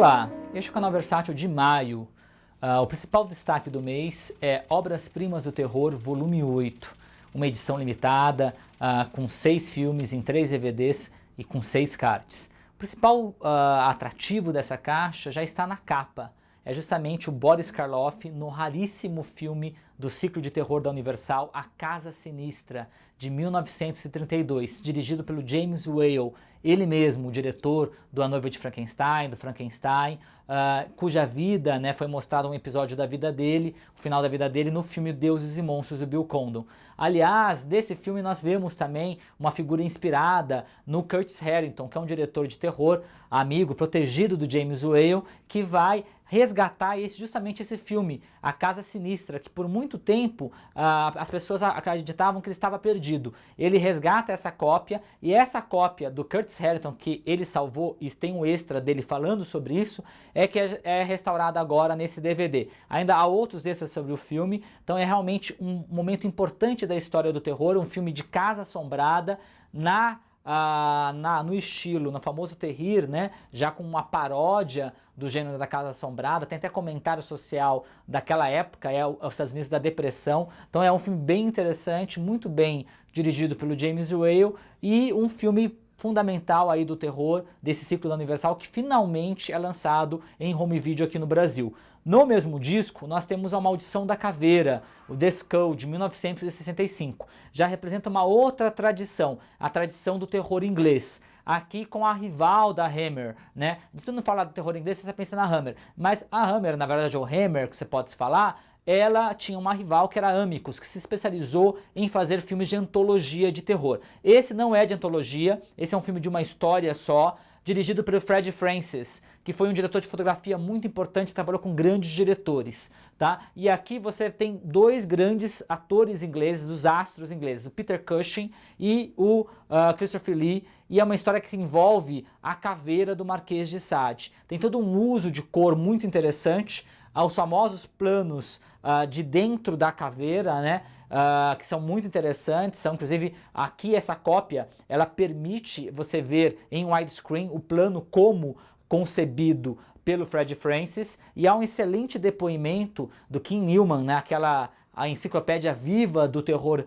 Olá, este é o canal Versátil de maio. O principal destaque do mês é Obras-Primas do Terror, volume 8, uma edição limitada com 6 filmes em 3 DVDs e com 6 cards. O principal atrativo dessa caixa já está na capa. É justamente o Boris Karloff no raríssimo filme do ciclo de terror da Universal, A Casa Sinistra, de 1932, dirigido pelo James Whale, ele mesmo, o diretor do A Noiva de Frankenstein, do Frankenstein, cuja vida, foi mostrado um episódio da vida dele, o final da vida dele, no filme Deuses e Monstros, do Bill Condon. Aliás, desse filme nós vemos também uma figura inspirada no Curtis Harrington, que é um diretor de terror, amigo, protegido do James Whale, que vai resgatar justamente esse filme, A Casa Sinistra, que por muito tempo as pessoas acreditavam que ele estava perdido. Ele resgata essa cópia, e essa cópia do Curtis Harrington, que ele salvou, e tem um extra dele falando sobre isso, que é restaurada agora nesse DVD. Ainda há outros extras sobre o filme, então é realmente um momento importante da história do terror, um filme de casa assombrada, no estilo, no famoso terrir, já com uma paródia do gênero da Casa Assombrada, tem até comentário social daquela época, os Estados Unidos da Depressão, então é um filme bem interessante, muito bem dirigido pelo James Whale, e um filme fundamental aí do terror, desse ciclo da Universal, que finalmente é lançado em home video aqui no Brasil. No mesmo disco, nós temos A Maldição da Caveira, o The Skull, de 1965. Já representa uma outra tradição, a tradição do terror inglês. Aqui com a rival da Hammer, De tudo não falar do terror inglês, você pensa na Hammer. Mas a Hammer, na verdade, o Hammer, que você pode falar, ela tinha uma rival que era a Amicus, que se especializou em fazer filmes de antologia de terror. Esse não é de antologia, esse é um filme de uma história só, dirigido pelo Fred Francis, que foi um diretor de fotografia muito importante, trabalhou com grandes diretores, tá? E aqui você tem dois grandes atores ingleses, os astros ingleses, o Peter Cushing e o Christopher Lee, e é uma história que envolve a caveira do Marquês de Sade. Tem todo um uso de cor muito interessante, aos famosos planos de dentro da caveira, que são muito interessantes, inclusive aqui essa cópia, ela permite você ver em widescreen o plano como concebido pelo Fred Francis, e há um excelente depoimento do Kim Newman, a enciclopédia viva do terror,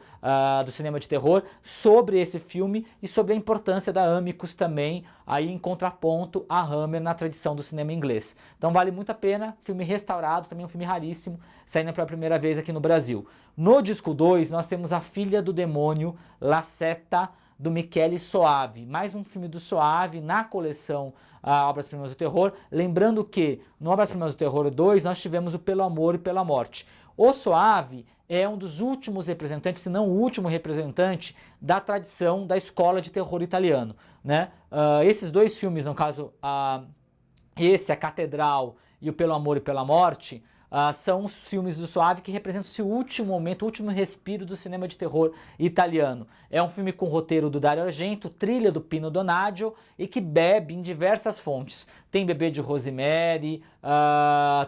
do cinema de terror, sobre esse filme e sobre a importância da Amicus também, aí em contraponto à Hammer na tradição do cinema inglês. Então vale muito a pena, filme restaurado, também um filme raríssimo, saindo pela primeira vez aqui no Brasil. No disco 2 nós temos A Filha do Demônio, La Seta, do Michele Soavi, mais um filme do Soavi na coleção Obras-Primas do Terror, lembrando que no Obras-Primas do Terror 2 nós tivemos o Pelo Amor e Pela Morte. O Soavi é um dos últimos representantes, se não o último representante, da tradição da escola de terror italiano, esses dois filmes, no caso, esse, A Catedral, e o Pelo Amor e Pela Morte, são os filmes do Soavi que representam esse último momento, o último respiro do cinema de terror italiano. É um filme com roteiro do Dario Argento, trilha do Pino Donaggio, e que bebe em diversas fontes. Tem Bebê de Rosemary,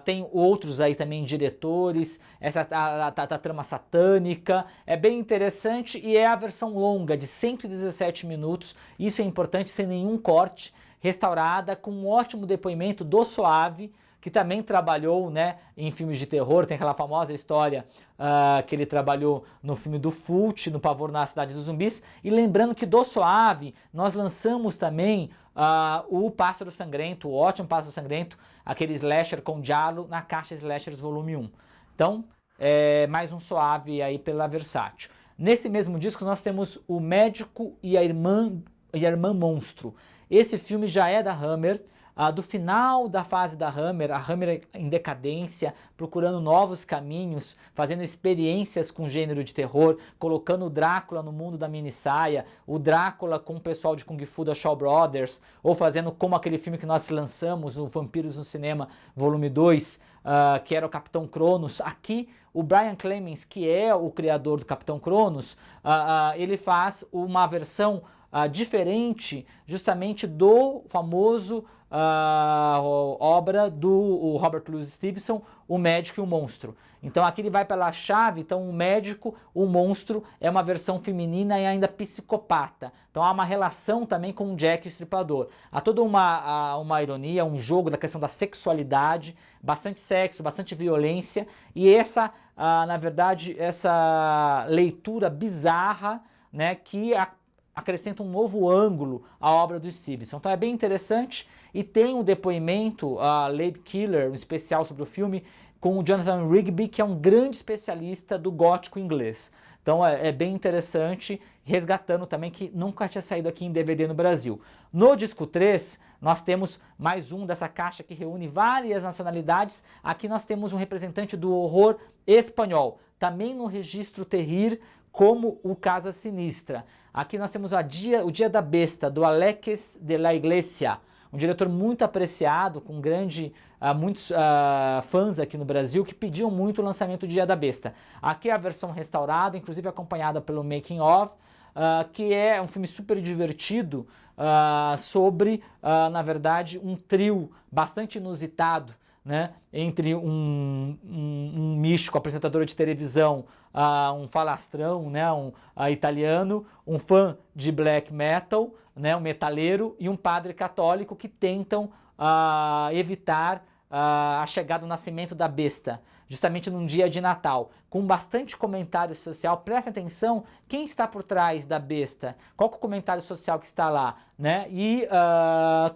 tem outros aí também diretores, a trama satânica, é bem interessante, e é a versão longa de 117 minutos, isso é importante, sem nenhum corte, restaurada, com um ótimo depoimento do Soavi, que também trabalhou em filmes de terror. Tem aquela famosa história que ele trabalhou no filme do Fulci, no Pavor na Cidade dos Zumbis. E lembrando que do Soavi nós lançamos também o Pássaro Sangrento, o ótimo Pássaro Sangrento, aquele slasher com giallo na Caixa Slashers volume 1. Então, mais um Soavi aí pela Versátil. Nesse mesmo disco nós temos O Médico e a Irmã Monstro. Esse filme já é da Hammer, do final da fase da Hammer, a Hammer em decadência, procurando novos caminhos, fazendo experiências com gênero de terror, colocando o Drácula no mundo da minissaia, o Drácula com o pessoal de Kung Fu da Shaw Brothers, ou fazendo como aquele filme que nós lançamos, o Vampiros no Cinema, volume 2, que era o Capitão Cronos. Aqui o Brian Clemens, que é o criador do Capitão Cronos, ele faz uma versão diferente justamente do famoso obra do Robert Louis Stevenson, O Médico e o Monstro. Então aqui ele vai pela chave, então o médico, o monstro é uma versão feminina e ainda psicopata. Então há uma relação também com o Jack o Estripador. Há toda uma ironia, um jogo da questão da sexualidade, bastante sexo, bastante violência, e essa, na verdade, essa leitura bizarra, né, que acrescenta um novo ângulo à obra do Stevenson. Então é bem interessante, e tem um depoimento, Lady Killer, um especial sobre o filme, com o Jonathan Rigby, que é um grande especialista do gótico inglês. Então é bem interessante, resgatando também que nunca tinha saído aqui em DVD no Brasil. No disco 3, nós temos mais um dessa caixa que reúne várias nacionalidades. Aqui nós temos um representante do horror espanhol, também no registro terrir, como o Casa Sinistra. Aqui nós temos o Dia da Besta, do Alex de la Iglesia, um diretor muito apreciado, com muitos fãs aqui no Brasil que pediam muito o lançamento do Dia da Besta. Aqui é a versão restaurada, inclusive acompanhada pelo Making of, que é um filme super divertido sobre, na verdade, um trio bastante inusitado, né, entre um místico apresentador de televisão, um falastrão, né, italiano, um fã de black metal, né, um metaleiro, e um padre católico que tentam evitar a chegada do nascimento da besta, justamente num dia de Natal, com bastante comentário social. Presta atenção quem está por trás da besta, qual que é o comentário social que está lá, né? E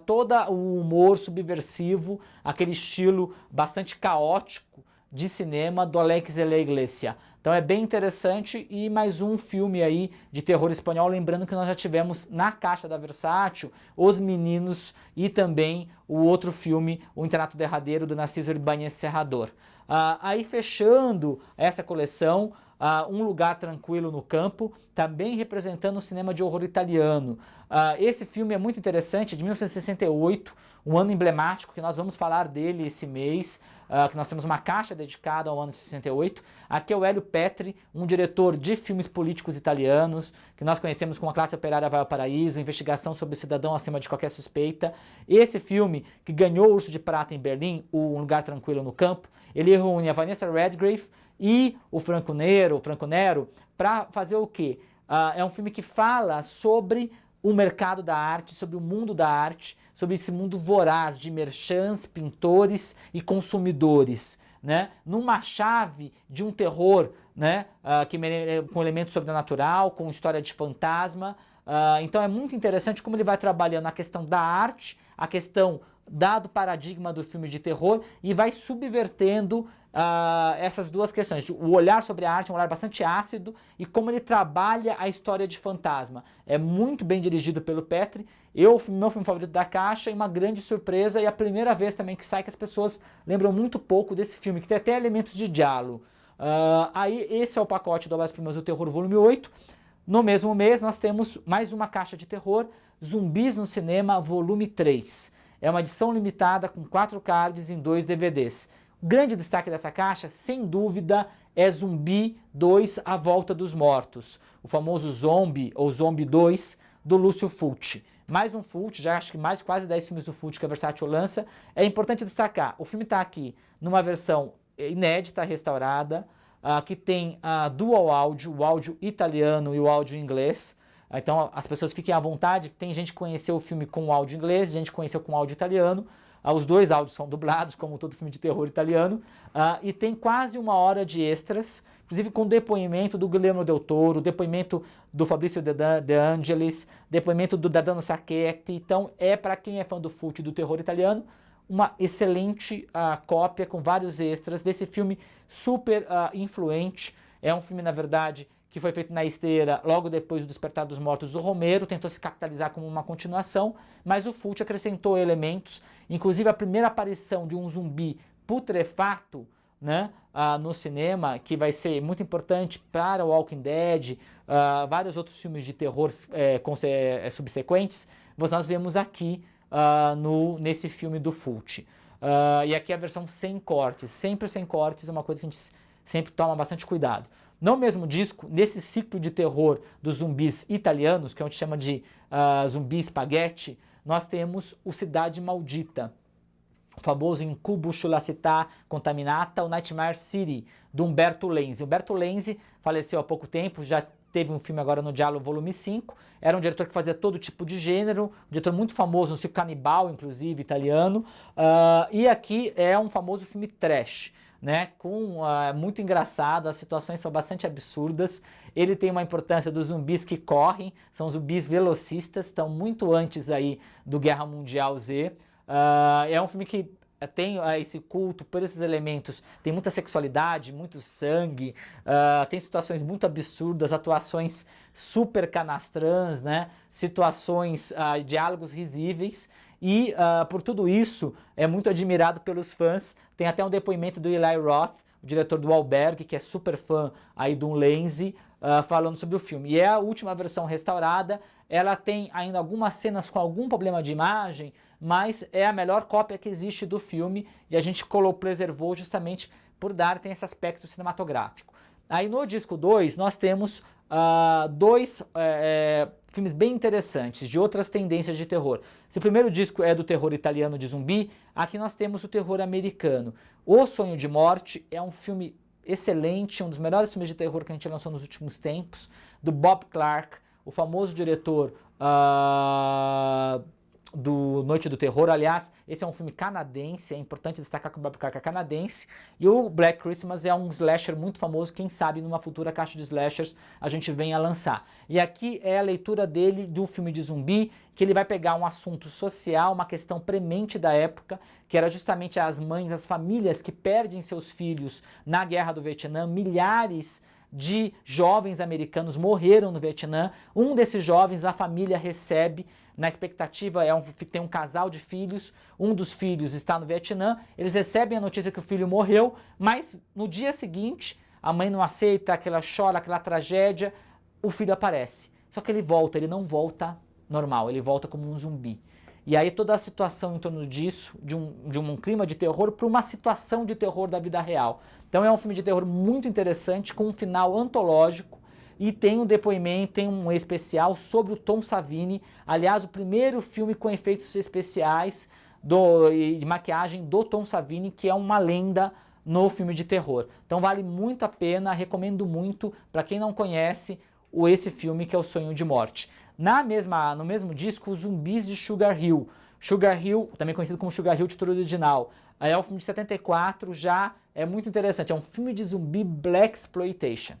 todo o humor subversivo, aquele estilo bastante caótico de cinema do Alex de la Iglesia. Então é bem interessante, e mais um filme aí de terror espanhol, lembrando que nós já tivemos na caixa da Versátil Os Meninos e também o outro filme, O Internato Derradeiro, do Narciso Ibáñez Serrador. Aí fechando essa coleção, Um Lugar Tranquilo no Campo, também representando o cinema de horror italiano. Esse filme é muito interessante, de 1968, um ano emblemático, que nós vamos falar dele esse mês, que nós temos uma caixa dedicada ao ano de 68. Aqui é o Elio Petri, um diretor de filmes políticos italianos, que nós conhecemos como A Classe Operária Vai ao Paraíso, Investigação sobre o Cidadão Acima de Qualquer Suspeita. Esse filme, que ganhou o Urso de Prata em Berlim, Um Lugar Tranquilo no Campo, ele reúne a Vanessa Redgrave e o Franco Nero para fazer o quê? É um filme que fala sobre o mercado da arte, sobre o mundo da arte, sobre esse mundo voraz de merchants, pintores e consumidores, né? Numa chave de um terror, né? Com elemento sobrenatural, com história de fantasma. Então é muito interessante como ele vai trabalhando a questão da arte, a questão do paradigma do filme de terror, e vai subvertendo essas duas questões, o olhar sobre a arte, um olhar bastante ácido, e como ele trabalha a história de fantasma. É muito bem dirigido pelo Petri, meu filme favorito da caixa, e uma grande surpresa, e a primeira vez também que sai que as pessoas lembram muito pouco desse filme, que tem até elementos de giallo. Aí esse é o pacote do Obras-Primas do Terror, volume 8. No mesmo mês nós temos mais uma caixa de terror, Zumbis no Cinema, volume 3. É uma edição limitada com 4 cards em 2 DVDs. O grande destaque dessa caixa, sem dúvida, é Zumbi 2, A Volta dos Mortos. O famoso Zombie, ou Zombie 2, do Lúcio Fulci. Mais um Fulci, já acho que mais quase 10 filmes do Fulci que a Versátil lança. É importante destacar, o filme está aqui numa versão inédita, restaurada, que tem dual áudio, o áudio italiano e o áudio inglês. Então as pessoas fiquem à vontade, tem gente que conheceu o filme com o áudio inglês, gente que conheceu com o áudio italiano. Os dois áudios são dublados, como todo filme de terror italiano, e tem quase 1 hora de extras, inclusive com depoimento do Guillermo del Toro, depoimento do Fabrizio De Angelis, depoimento do Dardano Sacchetti. Então é, para quem é fã do Fulci do terror italiano, uma excelente cópia com vários extras desse filme super influente. É um filme, na verdade, que foi feito na esteira logo depois do Despertar dos Mortos do Romero, tentou se capitalizar como uma continuação, mas o Fulci acrescentou elementos, inclusive a primeira aparição de um zumbi putrefato, né, no cinema, que vai ser muito importante para o Walking Dead, vários outros filmes de terror subsequentes, nós vemos aqui nesse filme do Fulci. E aqui a versão sem cortes, sempre sem cortes, é uma coisa que a gente sempre toma bastante cuidado. No mesmo disco, nesse ciclo de terror dos zumbis italianos, que a gente chama de zumbi spaghetti, nós temos o Cidade Maldita. o famoso Incubo sulla città contaminata, o Nightmare City, do Umberto Lenzi. Umberto Lenzi faleceu há pouco tempo, já teve um filme agora no Giallo Volume 5, era um diretor que fazia todo tipo de gênero, um diretor muito famoso, no circo canibal, inclusive, italiano, e aqui é um famoso filme trash, né, muito engraçado, as situações são bastante absurdas, ele tem uma importância dos zumbis que correm, são zumbis velocistas, estão muito antes aí do Guerra Mundial Z, é um filme que tem esse culto por esses elementos, tem muita sexualidade, muito sangue, tem situações muito absurdas, atuações super canastrãs, né? Situações, diálogos risíveis e por tudo isso é muito admirado pelos fãs. Tem até um depoimento do Eli Roth, o diretor do Albergue, que é super fã aí do Lenzi, falando sobre o filme. E é a última versão restaurada, ela tem ainda algumas cenas com algum problema de imagem, mas é a melhor cópia que existe do filme e a gente preservou justamente por tem esse aspecto cinematográfico. Aí no disco 2 nós temos dois filmes bem interessantes, de outras tendências de terror. Se o primeiro disco é do terror italiano de zumbi, aqui nós temos o terror americano. O Sonho de Morte é um filme excelente, um dos melhores filmes de terror que a gente lançou nos últimos tempos, do Bob Clark, o famoso diretor do Noite do Terror. Aliás, esse é um filme canadense, é importante destacar que o Bob Clark é canadense, e o Black Christmas é um slasher muito famoso, quem sabe numa futura caixa de slashers a gente venha a lançar. E aqui é a leitura dele do filme de zumbi, que ele vai pegar um assunto social, uma questão premente da época, que era justamente as mães, as famílias que perdem seus filhos na Guerra do Vietnã. Milhares de jovens americanos morreram no Vietnã. Um desses jovens a família recebe, na expectativa, tem um casal de filhos, um dos filhos está no Vietnã, eles recebem a notícia que o filho morreu, mas no dia seguinte a mãe não aceita, que ela chora, aquela tragédia, o filho aparece. Só que ele não volta normal, ele volta como um zumbi. E aí toda a situação em torno disso, de um clima de terror para uma situação de terror da vida real. Então é um filme de terror muito interessante, com um final antológico, e tem um depoimento, tem um especial sobre o Tom Savini, aliás, o primeiro filme com efeitos especiais de maquiagem do Tom Savini, que é uma lenda no filme de terror. Então vale muito a pena, recomendo muito para quem não conhece esse filme, que é O Sonho de Morte. No mesmo disco, Os Zumbis de Sugar Hill. Sugar Hill, também conhecido como Sugar Hill, título original, é um filme de 74, já é muito interessante, é um filme de zumbi Blaxploitation.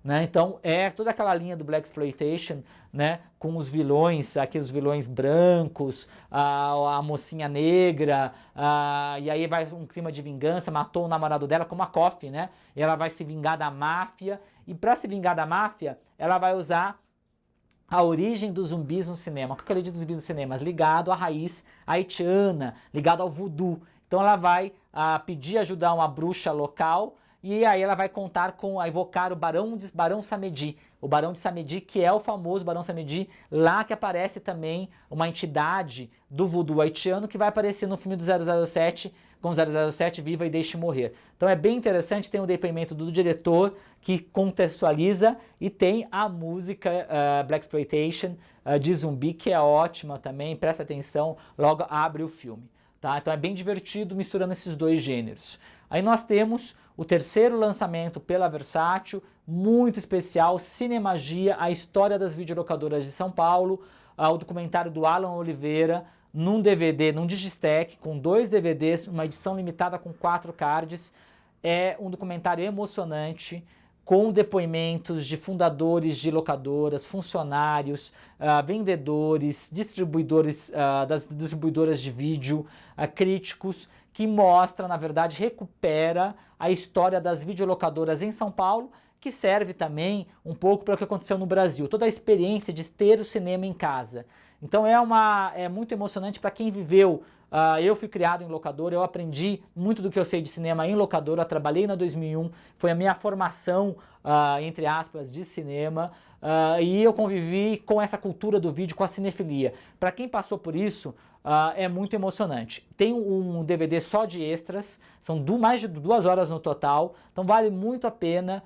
Né? Então é toda aquela linha do Blaxploitation, né? Com os vilões, aqueles vilões brancos, a mocinha negra, e aí vai um clima de vingança, matou o namorado dela como a Coffee, né? E ela vai se vingar da máfia, e para se vingar da máfia, ela vai usar a origem dos zumbis no cinema. O que é a origem dos zumbis no cinema? Ligado à raiz haitiana, ligado ao voodoo. Então ela vai pedir ajuda a uma bruxa local, e aí ela vai evocar o Barão Samedi. O Barão de Samedi, que é o famoso Barão Samedi, lá que aparece também uma entidade do voodoo haitiano, que vai aparecer no filme do 007, com 007 Viva e Deixe Morrer. Então é bem interessante, tem o depoimento do diretor, que contextualiza, e tem a música Blaxploitation de zumbi, que é ótima também, presta atenção, logo abre o filme. Tá? Então é bem divertido misturando esses dois gêneros. Aí nós temos o terceiro lançamento pela Versátil, muito especial, Cinemagia, a história das videolocadoras de São Paulo, o documentário do Alan Oliveira, num DVD, num Digistack, com 2 DVDs, uma edição limitada com 4 cards. É um documentário emocionante, com depoimentos de fundadores de locadoras, funcionários, vendedores, distribuidores, das distribuidoras de vídeo, críticos, que mostra, na verdade, recupera a história das videolocadoras em São Paulo, que serve também um pouco para o que aconteceu no Brasil, toda a experiência de ter o cinema em casa. Então é muito emocionante para quem viveu. Eu fui criado em locadora, eu aprendi muito do que eu sei de cinema em locadora, trabalhei na 2001, foi a minha formação, entre aspas, de cinema, e eu convivi com essa cultura do vídeo, com a cinefilia. Para quem passou por isso, é muito emocionante. Tem um DVD só de extras, são mais de 2 horas no total, então vale muito a pena.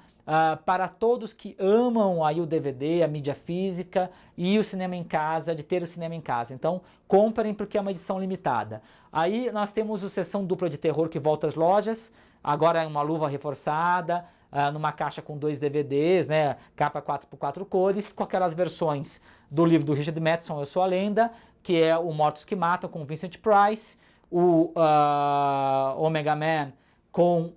para todos que amam aí o DVD, a mídia física e o cinema em casa, de ter o cinema em casa. Então comprem porque é uma edição limitada. Aí nós temos a sessão dupla de terror que volta às lojas, agora em uma luva reforçada, numa caixa com 2 DVDs, né, capa 4x4 cores, com aquelas versões do livro do Richard Matheson, Eu Sou a Lenda, que é o Mortos que Matam, com Vincent Price, o Omega Man, com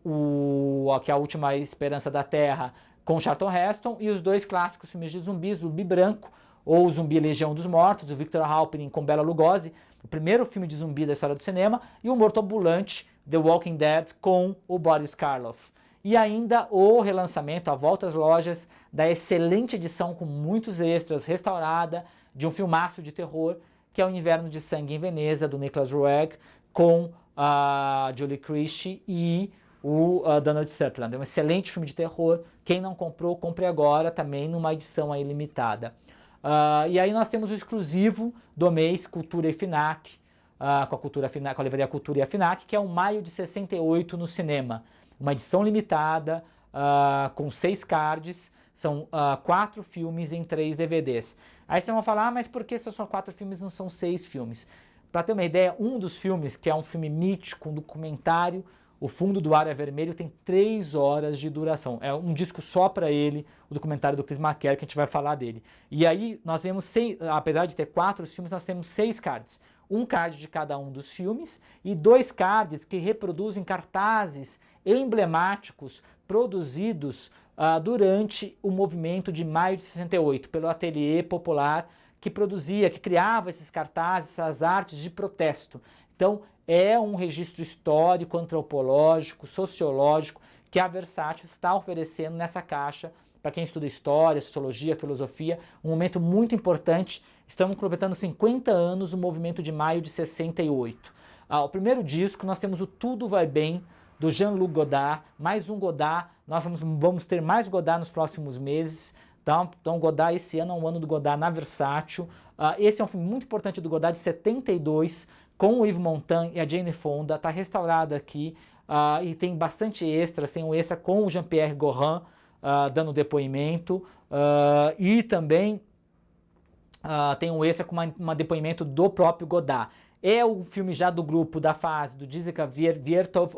que é a Última Esperança da Terra, com Charlton Heston, e os 2 clássicos filmes de zumbis, Zumbi Branco, ou Zumbi Legião dos Mortos, do Victor Halperin com Bela Lugosi, o primeiro filme de zumbi da história do cinema, e o Morto Ambulante, The Walking Dead, com o Boris Karloff. E ainda o relançamento, a volta às lojas, da excelente edição com muitos extras, restaurada, de um filmaço de terror, que é O Inverno de Sangue em Veneza, do Nicholas Roeg, com a Julie Christie e o Donald Sutherland. É um excelente filme de terror. Quem não comprou, compre agora, também numa edição aí limitada. E aí nós temos o exclusivo do mês, Cultura e Fnac, com a livraria Cultura e a Fnac, que é o Maio de 68 no cinema. Uma edição limitada, com 6 cards, são 4 filmes em 3 DVDs. Aí vocês vão falar, mas por que só são 4 filmes e não são 6 filmes? Para ter uma ideia, um dos filmes, que é um filme mítico, um documentário, O Fundo do Ar é Vermelho, tem 3 horas de duração. É um disco só para ele, o documentário do Chris McCare, que a gente vai falar dele. E aí nós vemos, apesar de ter 4 filmes, nós temos 6 cards. Um card de cada um dos filmes e 2 cards que reproduzem cartazes emblemáticos produzidos durante o movimento de maio de 68, pelo Ateliê Popular, que criava esses cartazes, essas artes de protesto. Então, é um registro histórico, antropológico, sociológico, que a Versátil está oferecendo nessa caixa, para quem estuda história, sociologia, filosofia, um momento muito importante. Estamos completando 50 anos do movimento de maio de 68. O primeiro disco, nós temos o Tudo Vai Bem, do Jean-Luc Godard, mais um Godard, nós vamos ter mais Godard nos próximos meses, então Godard, esse ano é um ano do Godard na Versátil. Esse é um filme muito importante do Godard, de 72, com o Yves Montand e a Jane Fonda, está restaurado aqui, e tem bastante extras, tem um extra com o Jean-Pierre Gorin, dando depoimento, e também tem um extra com um depoimento do próprio Godard. É o filme já do grupo, da fase do Dziga Vertov,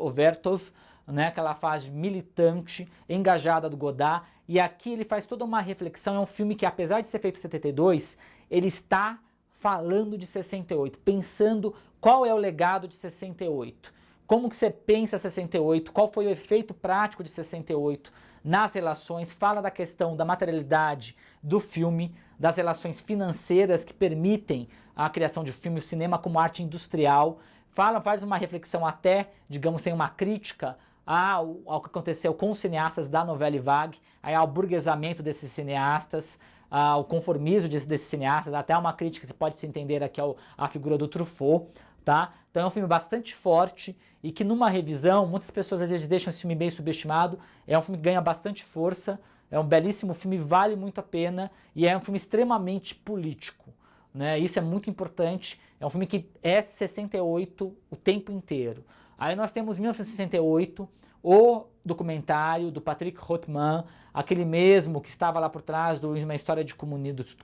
né, aquela fase militante, engajada do Godard, e aqui ele faz toda uma reflexão. É um filme que, apesar de ser feito em 72, ele está falando de 68, pensando qual é o legado de 68, como que você pensa 68, qual foi o efeito prático de 68 nas relações, fala da questão da materialidade do filme, das relações financeiras que permitem a criação de filme, o cinema como arte industrial, faz uma reflexão até, digamos, tem uma crítica ao que aconteceu com os cineastas da Nouvelle Vague, ao burguesamento desses cineastas, ao conformismo desses cineastas, até uma crítica que pode se entender aqui à figura do Truffaut, tá? Então é um filme bastante forte e que numa revisão, muitas pessoas às vezes deixam esse filme bem subestimado, é um filme que ganha bastante força, é um belíssimo filme, vale muito a pena e é um filme extremamente político, né? Isso é muito importante, é um filme que é 68 o tempo inteiro. Aí nós temos 1968, o documentário do Patrick Rothman, aquele mesmo que estava lá por trás de uma história do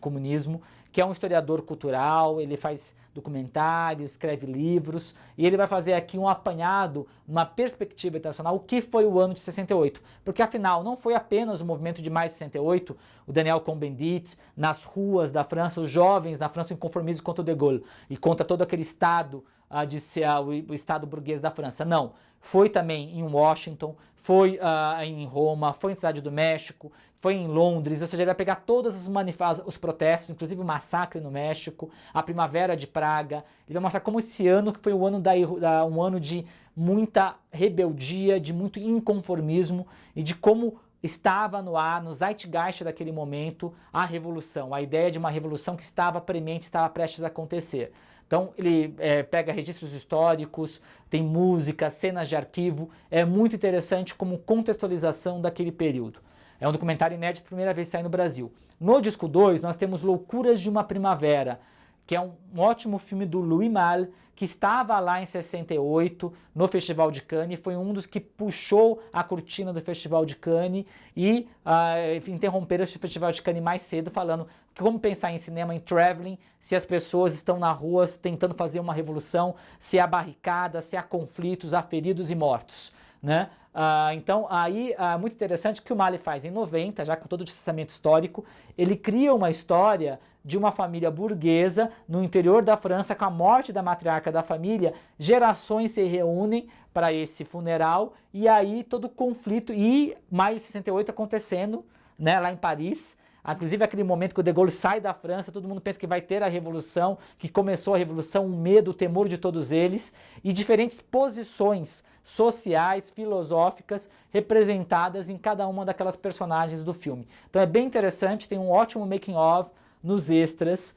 comunismo, que é um historiador cultural, ele faz documentários, escreve livros, e ele vai fazer aqui um apanhado, uma perspectiva internacional, o que foi o ano de 68. Porque afinal, não foi apenas o movimento de maio de 68, o Daniel Cohn-Bendit, nas ruas da França, os jovens da França inconformistas contra o De Gaulle, e contra todo aquele Estado, o Estado burguês da França. Não, foi também em Washington, foi em Roma, foi em Cidade do México, foi em Londres, ou seja, ele vai pegar todos os protestos, inclusive o massacre no México, a Primavera de Praga, ele vai mostrar como esse ano, que foi um ano de muita rebeldia, de muito inconformismo, e de como estava no ar, no zeitgeist daquele momento, a revolução, a ideia de uma revolução que estava premente, estava prestes a acontecer. Então ele pega registros históricos, tem música, cenas de arquivo, é muito interessante como contextualização daquele período. É um documentário inédito, primeira vez que sai no Brasil. No disco 2 nós temos Loucuras de uma Primavera, que é um ótimo filme do Louis Malle, que estava lá em 68 no Festival de Cannes, foi um dos que puxou a cortina do Festival de Cannes e interromperam esse Festival de Cannes mais cedo, falando que como pensar em cinema, em traveling, se as pessoas estão na rua tentando fazer uma revolução, se há barricadas, se há conflitos, há feridos e mortos, né? Então, aí, muito interessante que o Malle faz em 90, já com todo o distanciamento histórico, ele cria uma história de uma família burguesa no interior da França, com a morte da matriarca da família, gerações se reúnem para esse funeral, e aí todo o conflito, e maio de 68 acontecendo, né, lá em Paris, inclusive aquele momento que o De Gaulle sai da França, todo mundo pensa que vai ter a revolução, que começou a revolução, o medo, o temor de todos eles, e diferentes posições sociais, filosóficas, representadas em cada uma daquelas personagens do filme. Então é bem interessante, tem um ótimo making of nos extras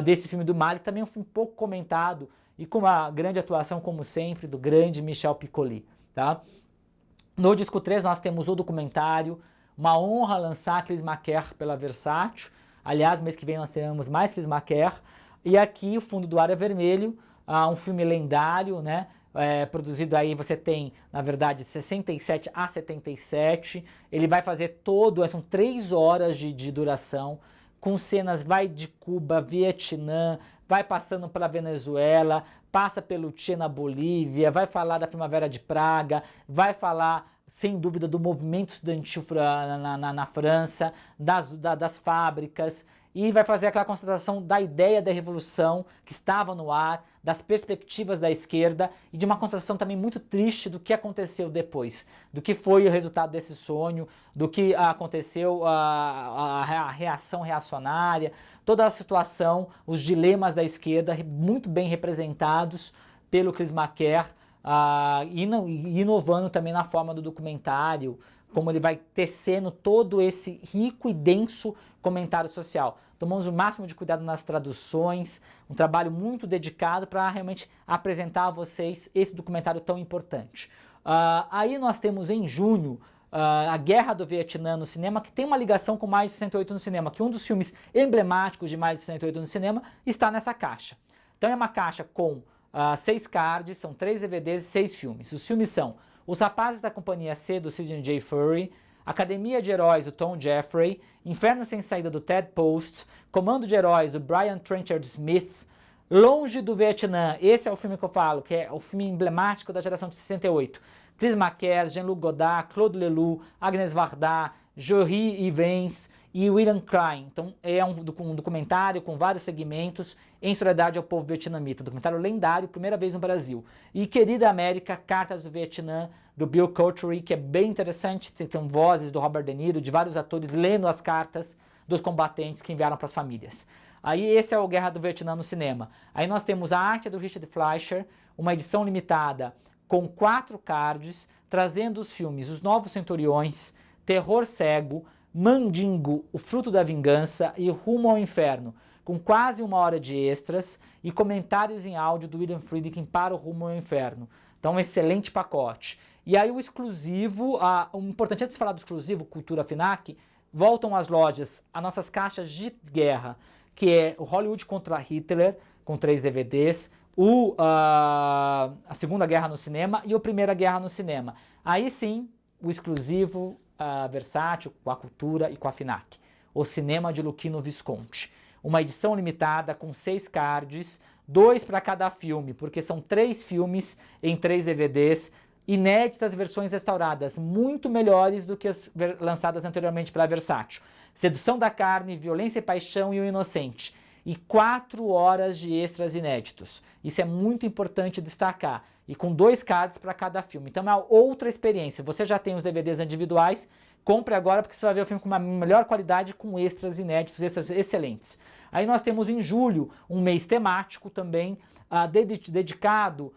desse filme do Malle, também um filme pouco comentado e com uma grande atuação, como sempre, do grande Michel Piccoli. Tá? No disco 3 nós temos o documentário, uma honra lançar Clismaquer pela Versátil. Aliás, mês que vem nós teremos mais Clismaquer. E aqui o Fundo do Ar é Vermelho, um filme lendário, né? Produzido aí, você tem, na verdade, 67 a 77. Ele vai fazer são 3 horas de duração, com cenas, vai de Cuba, Vietnã, vai passando pela Venezuela, passa pelo Che na Bolívia, vai falar da Primavera de Praga, vai falar, sem dúvida, do movimento estudantil na França, das fábricas, e vai fazer aquela constatação da ideia da revolução que estava no ar, das perspectivas da esquerda e de uma constatação também muito triste do que aconteceu depois, do que foi o resultado desse sonho, do que aconteceu, a reação reacionária, toda a situação, os dilemas da esquerda muito bem representados pelo Clismaquer, inovando também na forma do documentário, como ele vai tecendo todo esse rico e denso comentário social. Tomamos o máximo de cuidado nas traduções, um trabalho muito dedicado para realmente apresentar a vocês esse documentário tão importante. Aí nós temos em junho a Guerra do Vietnã no cinema, que tem uma ligação com Maio de 68 no cinema, que um dos filmes emblemáticos de Maio de 68 no cinema está nessa caixa. Então é uma caixa com 6 cards, são 3 DVDs e 6 filmes. Os filmes são Os Rapazes da Companhia C, do Sidney J. Furie, Academia de Heróis, do Tom Jeffrey, Inferno Sem Saída, do Ted Post, Comando de Heróis, do Brian Trenchard Smith, Longe do Vietnã, esse é o filme que eu falo, que é o filme emblemático da geração de 68. Clismaquer, Jean-Luc Godard, Claude Leloup, Agnès Varda, Jory Ivens e William Klein. Então é um documentário com vários segmentos em solidariedade ao povo vietnamita. Documentário lendário, primeira vez no Brasil. E Querida América, Cartas do Vietnã, do Bill Cottrey, que é bem interessante, tem vozes do Robert De Niro, de vários atores lendo as cartas dos combatentes que enviaram para as famílias. Aí esse é o Guerra do Vietnã no cinema. Aí nós temos a arte do Richard Fleischer, uma edição limitada com 4 cards, trazendo os filmes Os Novos Centuriões, Terror Cego, Mandingo, O Fruto da Vingança e Rumo ao Inferno, com quase 1 hora de extras e comentários em áudio do William Friedkin para o Rumo ao Inferno. Então um excelente pacote. E aí o exclusivo, o importante antes de falar do exclusivo, Cultura FINAC, voltam às lojas as nossas caixas de guerra, que é o Hollywood contra Hitler, com 3 DVDs, a Segunda Guerra no Cinema e o Primeira Guerra no Cinema. Aí sim, o exclusivo Versátil, com a Cultura e com a FINAC. O Cinema de Luchino Visconti. Uma edição limitada com 6 cards, 2 para cada filme, porque são 3 filmes em 3 DVDs, inéditas versões restauradas, muito melhores do que as lançadas anteriormente pela Versátil. Sedução da Carne, Violência e Paixão e O Inocente. E 4 horas de extras inéditos. Isso é muito importante destacar. E com 2 cards para cada filme. Então é outra experiência. Você já tem os DVDs individuais, compre agora porque você vai ver o filme com uma melhor qualidade, com extras inéditos, extras excelentes. Aí nós temos em julho um mês temático também, dedicado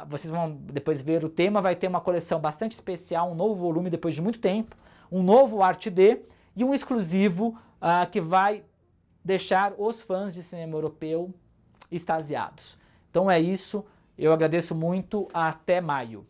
vocês vão depois ver o tema, vai ter uma coleção bastante especial, um novo volume depois de muito tempo, um novo Art D e um exclusivo que vai deixar os fãs de cinema europeu extasiados. Então é isso, eu agradeço muito, até maio.